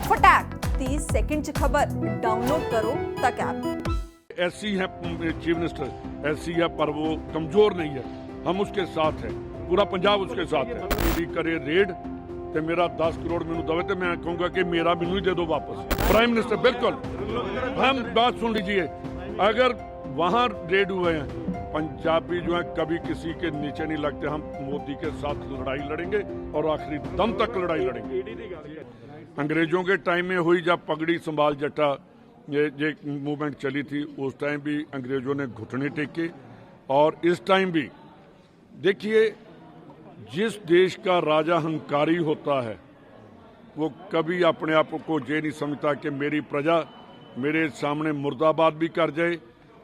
फटाक 30 सेकंड च खबर डाउनलोड करो तक ऐप। ऐसी है चीफ मिनिस्टर, ऐसी है पर वो कमजोर नहीं है, हम उसके साथ हैं, पूरा पंजाब उसके साथ है। यदि करे रेड तो मेरा 10 करोड़ मैनू दवे तो मैं कहूँगा कि मेरा मैनू ही दे दो वापस। प्राइम मिनिस्टर बिल्कुल, हम बात सुन लीजिए, अगर वहाँ रेड हुए हैं, पंजाबी जो है कभी किसी के नीचे नहीं लगते, हम मोदी के साथ लड़ाई लड़ेंगे और आखिरी दम तक लड़ाई लड़ेंगे। अंग्रेजों के टाइम में हुई जब पगड़ी संभाल जट्टा ये मूवमेंट चली थी, उस टाइम भी अंग्रेजों ने घुटने टेके, और इस टाइम भी देखिए, जिस देश का राजा हंकारी होता है वो कभी अपने आप को ये नहीं समझता कि मेरी प्रजा मेरे सामने मुर्दाबाद भी कर जाए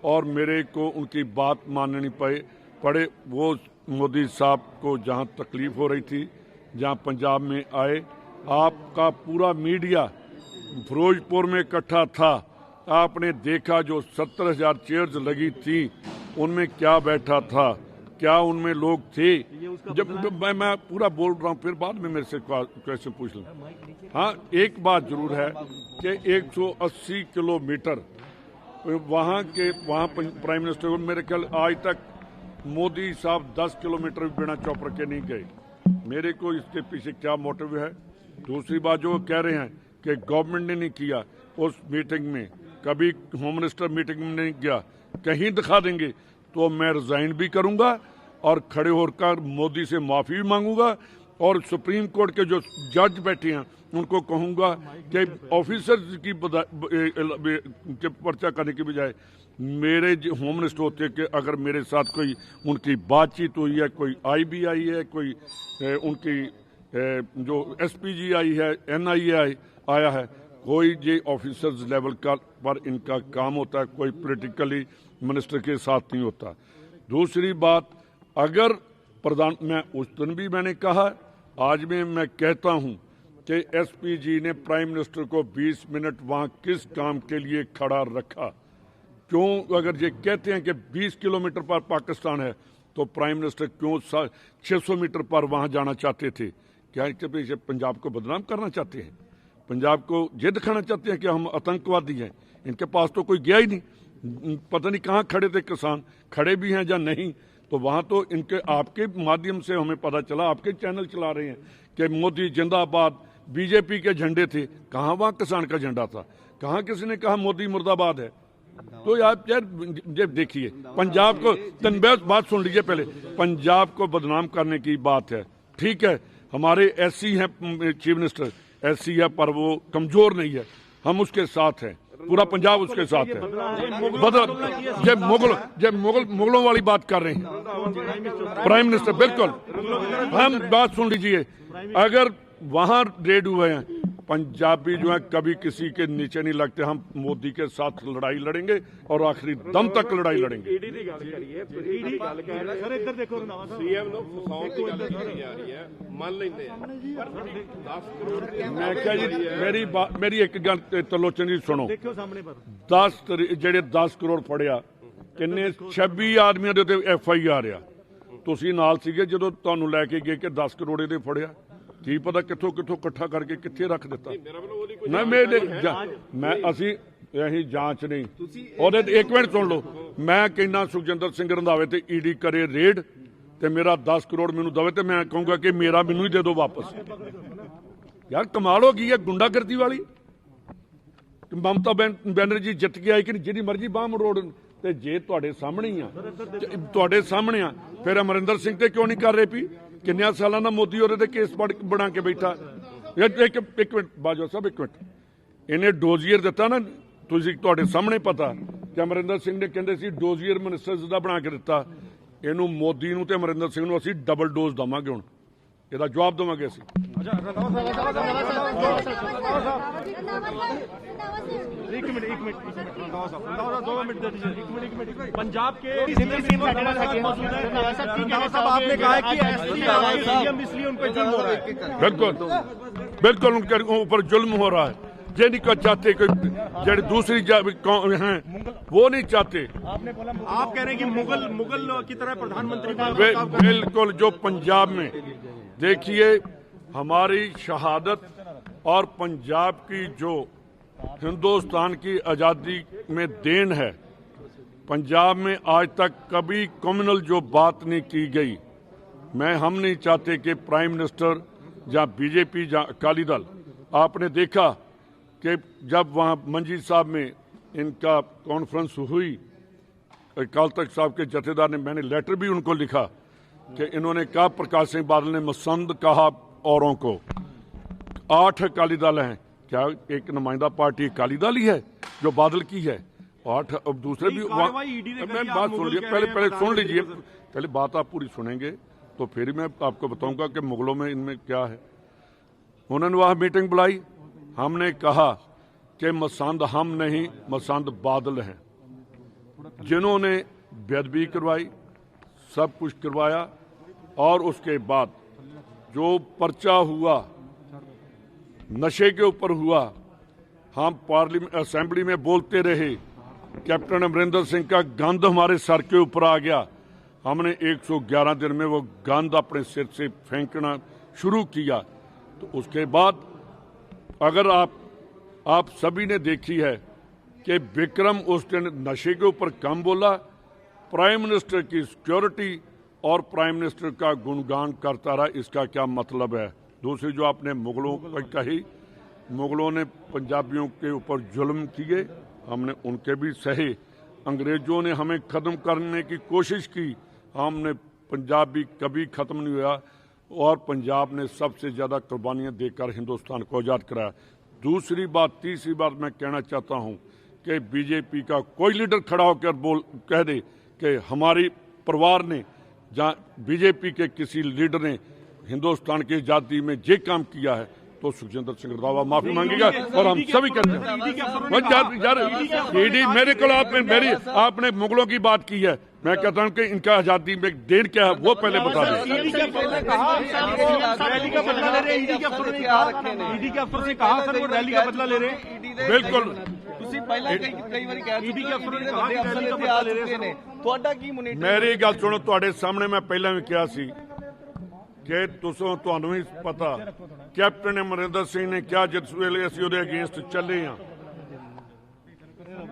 और मेरे को उनकी बात माननी पड़े। वो मोदी साहब को जहाँ तकलीफ हो रही थी, जहाँ पंजाब में आए, आपका पूरा मीडिया फिरोजपुर में इकट्ठा था, आपने देखा जो 70,000 चेयर्स लगी थी उनमें क्या बैठा था, क्या उनमें लोग थे। जब मैं पूरा बोल रहा हूँ, फिर बाद में मेरे से क्वेश्चन पूछ लें। हाँ, एक बात जरूर है कि 180 किलोमीटर वहाँ प्राइम मिनिस्टर को मेरे ख्याल आज तक मोदी साहब 10 किलोमीटर बिना चौपर के नहीं गए। मेरे को इसके पीछे क्या मोटिव है। दूसरी बात जो कह रहे हैं कि गवर्नमेंट ने नहीं किया, उस मीटिंग में कभी होम मिनिस्टर मीटिंग में नहीं गया, कहीं दिखा देंगे तो मैं रिजाइन भी करूंगा और खड़े होकर मोदी से माफी भी मांगूंगा, और सुप्रीम कोर्ट के जो जज बैठे हैं उनको कहूंगा कि ऑफिसर्स की पर्चा करने की बजाय मेरे होम मिनिस्टर होते कि अगर मेरे साथ कोई उनकी बातचीत हुई है, कोई IBI है, कोई उनकी जो SPG आई है, NIA आया है, कोई ये ऑफिसर्स लेवल का पर इनका काम होता है, कोई पॉलिटिकली मिनिस्टर के साथ नहीं होता। दूसरी बात, अगर प्रधान, मैं उस दिन भी मैंने कहा, आज में मैं कहता हूं कि SPG ने प्राइम मिनिस्टर को 20 मिनट वहां किस काम के लिए खड़ा रखा। क्यों, अगर ये कहते हैं कि 20 किलोमीटर पर पाकिस्तान है तो प्राइम मिनिस्टर क्यों 600 मीटर पर वहां जाना चाहते थे? क्या इसके पीछे पंजाब को बदनाम करना चाहते हैं? पंजाब को ये दिखाना चाहते हैं कि हम आतंकवादी हैं? इनके पास तो कोई गया ही नहीं, पता नहीं कहाँ खड़े थे किसान, खड़े भी हैं या नहीं। तो वहाँ तो इनके आपके माध्यम से हमें पता चला, आपके चैनल चला रहे हैं कि मोदी जिंदाबाद, BJP के झंडे थे, कहाँ वहाँ किसान का झंडा था? कहाँ किसी ने कहा मोदी मुर्दाबाद है? तो आप यार देखिए, पंजाब को बात सुन लीजिए, पहले पंजाब को बदनाम करने की बात है, ठीक है, हमारे ऐसी हैं चीफ मिनिस्टर, ऐसी है पर वो कमजोर नहीं है, हम उसके साथ हैं, पूरा पंजाब उसके साथ है। जब मुगलों वाली बात कर रहे हैं प्राइम मिनिस्टर, बिल्कुल, हम बात सुन लीजिए, अगर वहाँ रेड हुए हैं, पंजाबी जो है कभी किसी के नीचे नहीं लगते, हम मोदी के साथ लड़ाई लड़ेंगे और आखिरी दम तक लड़ाई लड़ेंगे। मैं क्या जी, मेरी एक गल त्रिलोचन जी सुनो, 10 करोड़ फड़िया, किन्ने 26 आदमियों ਦੇ FIR ਆ, ਤੁਸੀਂ ਨਾਲ ਸੀਗੇ ਜਦੋਂ ਤੁਹਾਨੂੰ ਲੈ ਕੇ ਗਏ ਕਿ 10 ਕਰੋੜ ਇਹਦੇ ਫੜਿਆ, ਕੀ ਪਤਾ ਕਿੱਥੋਂ ਇਕੱਠਾ ਕਰਕੇ ਕਿੱਥੇ ਰੱਖ ਦਿੱਤਾ। ਅਸੀਂ ਜਾਂਚ ਨਹੀਂ ਉਹਦੇ। ਇੱਕ ਮਿੰਟ ਸੁਣ ਲਓ, ਮੈਂ ਕਹਿੰਦਾ ਸੁਖਜਿੰਦਰ ਸਿੰਘ ਰੰਧਾਵੇ ਤੇ ED ਕਰੇ ਰੇਡ ਤੇ ਮੇਰਾ 10 ਕਰੋੜ ਮੈਨੂੰ ਦਵੇ ਤੇ ਮੈਂ ਕਹੂੰਗਾ ਕਿ ਮੇਰਾ ਮੈਨੂੰ ਹੀ ਦੇ ਦਿਓ ਵਾਪਸ। ਯਾਰ ਕਮਾਲ ਹੋ ਗਈ ਹੈ ਗੁੰਡਾਗਰਦੀ ਵਾਲੀ। ਮਮਤਾ ਬੈਨਰਜੀ ਜਿੱਤ ਕੇ ਆਈ ਕਿ ਜਿਹਦੀ ਮਰਜ਼ੀ ਬਾਹ ਮਰੋੜ, ਤੇ ਜੇ ਤੁਹਾਡੇ ਸਾਹਮਣੇ ਆ ਫਿਰ ਅਮਰਿੰਦਰ ਸਿੰਘ ਤੇ ਕਿਉਂ ਨਹੀਂ ਕਰ ਰਹੇ? ਵੀ ਕਿੰਨਿਆਂ ਸਾਲਾਂ ਦਾ ਮੋਦੀ ਉਹਦੇ ਤੇ ਕੇਸ ਬਣਾ ਕੇ ਬੈਠਾ। ਇੱਕ ਮਿੰਟ ਬਾਜਵਾ ਸਾਹਿਬ, ਇੱਕ ਮਿੰਟ, ਇਹਨੇ ਡੋਜ਼ੀਅਰ ਦਿੱਤਾ ਨਾ, ਤੁਸੀਂ ਤੁਹਾਡੇ ਸਾਹਮਣੇ ਪਤਾ ਕਿ ਅਮਰਿੰਦਰ ਸਿੰਘ ਨੇ ਕਹਿੰਦੇ ਸੀ ਡੋਜ਼ੀਅਰ ਮਿਨਿਸਟਰਸ ਦਾ ਬਣਾ ਕੇ ਦਿੱਤਾ। ਇਹਨੂੰ ਮੋਦੀ ਨੂੰ ਤੇ ਅਮਰਿੰਦਰ ਸਿੰਘ ਨੂੰ ਅਸੀਂ ਡਬਲ ਡੋਜ਼ ਦੇਵਾਂਗੇ, ਹੁਣ ਇਹਦਾ ਜਵਾਬ ਦੇਵਾਂਗੇ ਅਸੀਂ। पंजाब के आपने कहा कि इसलिए उन पर जुल्म हो रहा है। बिल्कुल उनके ऊपर जुल्म हो रहा है। ये नहीं चाहते कि दूसरी हैं वो नहीं चाहते। आप कह रहे हैं कि मुगल की तरह प्रधानमंत्री बिल्कुल। जो पंजाब में देखिए, हमारी शहादत और पंजाब की जो हिंदुस्तान की आज़ादी में देन है, पंजाब में आज तक कभी कम्युनल जो बात नहीं की गई। हम नहीं चाहते कि प्राइम मिनिस्टर या बीजेपी या अकाली दल, आपने देखा कि जब वहाँ मंजी साहब में इनका कॉन्फ्रेंस हुई, अकाल तख्त साहब के जथेदार ने, मैंने लेटर भी उनको लिखा कि इन्होंने कहा प्रकाश सिंह बादल ने मसंद कहा औरों को। 8 अकाली दल हैं, क्या एक नुमाइंदा पार्टी अकाली दल ही है जो बादल की है? 8 अब दूसरे भी। मैं बात सुन लीजिए, पहले सुन लीजिए, पहले बात आप पूरी सुनेंगे तो फिर मैं आपको बताऊंगा कि मुगलों में इनमें क्या है। उन्होंने वहाँ मीटिंग बुलाई, हमने कहा कि मसंद हम नहीं, मसंद बादल हैं, जिन्होंने बेदबी करवाई, सब कुछ करवाया। और उसके बाद जो पर्चा हुआ नशे के ऊपर हुआ, हम पार्लियामेंट असेंबली में बोलते रहे, कैप्टन अमरिंदर सिंह का गंद हमारे सर के ऊपर आ गया। हमने 111 दिन में वो गंद अपने सिर से फेंकना शुरू किया। तो उसके बाद अगर आप सभी ने देखी है कि विक्रम उस दिन नशे के ऊपर कम बोला, प्राइम मिनिस्टर की सिक्योरिटी और प्राइम मिनिस्टर का गुणगान करता रहा। इसका क्या मतलब है? दूसरी जो आपने मुगलों की कही, मुगलों ने पंजाबियों के ऊपर जुल्म किए, हमने उनके भी सहे। अंग्रेजों ने हमें ख़त्म करने की कोशिश की, हमने पंजाबी कभी ख़त्म नहीं हुआ। और पंजाब ने सबसे ज़्यादा कुर्बानियाँ देकर हिंदुस्तान को आज़ाद कराया। दूसरी बात, तीसरी बात मैं कहना चाहता हूँ कि बीजेपी का कोई लीडर खड़ा होकर कह दे कि हमारी परिवार ने या बीजेपी के किसी लीडर ने हिंदुस्तान की आज़ादी में ये काम किया है, तो सुखजिंदर सिंह रंधावा माफी मांगेगा। और हम सभी कहते हैं यार ईडी मेरे को आपने मुगलों की बात की है, मैं कहता हूं कि इनका आजादी में देन क्या है वो पहले बता दें। ईडी के अफसरों ने कहा सर वो रैली का बदला ले रहे हैं। बिल्कुल मेरी गल सुनो, तुहाडे सामने मैं पहले भी कहा सी कि तुहानू भी पता कैप्टन अमरिंदर सिंह ने क्या जिस वेले असीं उहदे अगेंस्ट चले हाँ।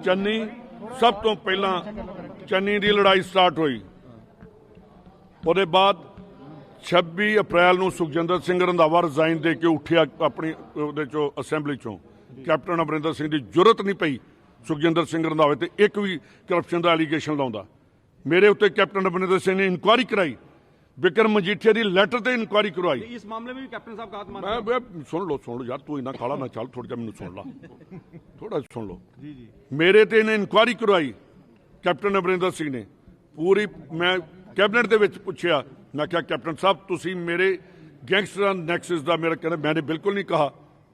चन्नी सब तो पहला चन्नी की लड़ाई स्टार्ट हुई, उसके बाद 26 अप्रैल को सुखजिंदर सिंह रंधावा रिजाइन दे के उठिया अपनी असैंबली चों। कैप्टन अमरिंदर सिंह की जरूरत नहीं पई सुखजिंदर सिंह रंधावे ते एक भी करप्शन का एलीगेशन लाउंदा। मेरे उत्ते कैप्टन अमरिंदर सिंह ने इंक्वायरी कराई, विक्रम मजीठिया की लैटर से इंक्वायरी करवाई। इस मामले में भी कैप्टन साहब का हाथ माना। मैं सुन लो यार, तू इन्ना काला ना चल, थोड़ा जा मैनू सुन ला, थोड़ा सुन लो। मेरे ते इन्हें इंक्वायरी करवाई कैप्टन अमरिंदर सिंह ने पूरी। मैं कैबिनेट दे विच पुछया, मैं क्या कैप्टन साहब तुसी मेरे गैंगस्टर नैक्सिस का मेरा कहना, मैंने बिल्कुल नहीं कहा।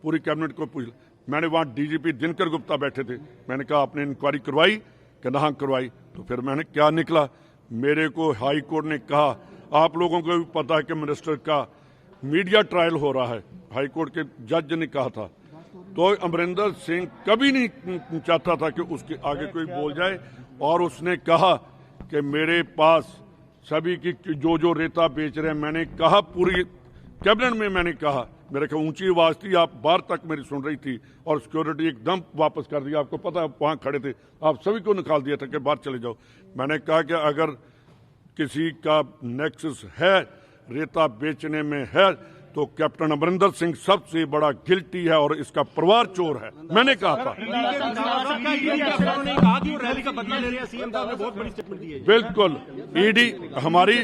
पूरी कैबिनेट को पूछ, मैंने वहाँ डीजीपी दिनकर गुप्ता बैठे थे, मैंने कहा आपने इंक्वायरी करवाई? कहना हाँ करवाई। तो फिर मैंने क्या निकला, मेरे को हाई कोर्ट ने कहा, आप लोगों को भी पता है कि मिनिस्टर का मीडिया ट्रायल हो रहा है, हाई कोर्ट के जज ने कहा था। तो अमरिंदर सिंह कभी नहीं चाहता था कि उसके आगे कोई बोल जाए, और उसने कहा कि मेरे पास सभी की जो रेता बेच रहे हैं, मैंने कहा पूरी कैबिनेट में, मैंने कहा, मेरे को ऊंची आवाज थी, आप बाहर तक मेरी सुन रही थी, और सिक्योरिटी एकदम वापस कर दिया। आपको पता है वहाँ खड़े थे, आप सभी को निकाल दिया था कि बाहर चले जाओ। मैंने कहा कि अगर किसी का नेक्सस है रेता बेचने में है तो कैप्टन अमरिंदर सिंह सबसे बड़ा गिल्टी है और इसका परिवार चोर है, मैंने कहा था। बिल्कुल ईडी हमारी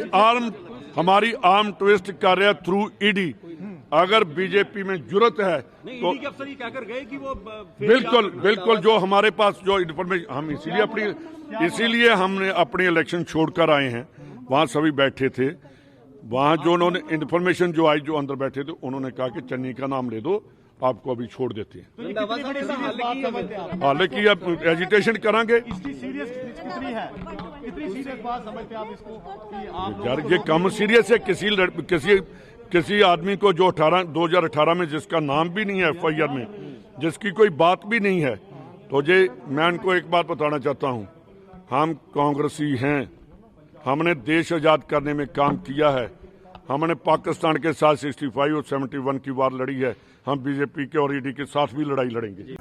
आर्म ट्विस्ट कर रहा है थ्रू ईडी। अगर बीजेपी में जुर्रत है तो अफसर ये कहकर गए कि वो बिल्कुल जो हमारे पास जो इन्फॉर्मेशन, हम इसीलिए हमने अपनी इलेक्शन छोड़कर आए हैं। वहाँ सभी बैठे थे, वहाँ जो उन्होंने इन्फॉर्मेशन जो आई, जो अंदर बैठे थे, उन्होंने कहा कि चन्नी का नाम ले दो, आपको अभी छोड़ देते हैं। हालांकि अब एजिटेशन करांगे यार, ये कम सीरियस है। किसी आदमी को जो 2018 में जिसका नाम भी नहीं है FIR में, जिसकी कोई बात भी नहीं है, तो ये मैं इनको एक बात बताना चाहता हूँ, हम कांग्रेसी हैं, हमने देश आजाद करने में काम किया है। हमने पाकिस्तान के साथ 65 और 71 की वार लड़ी है, हम बीजेपी के और ईडी के साथ भी लड़ाई लड़ेंगे।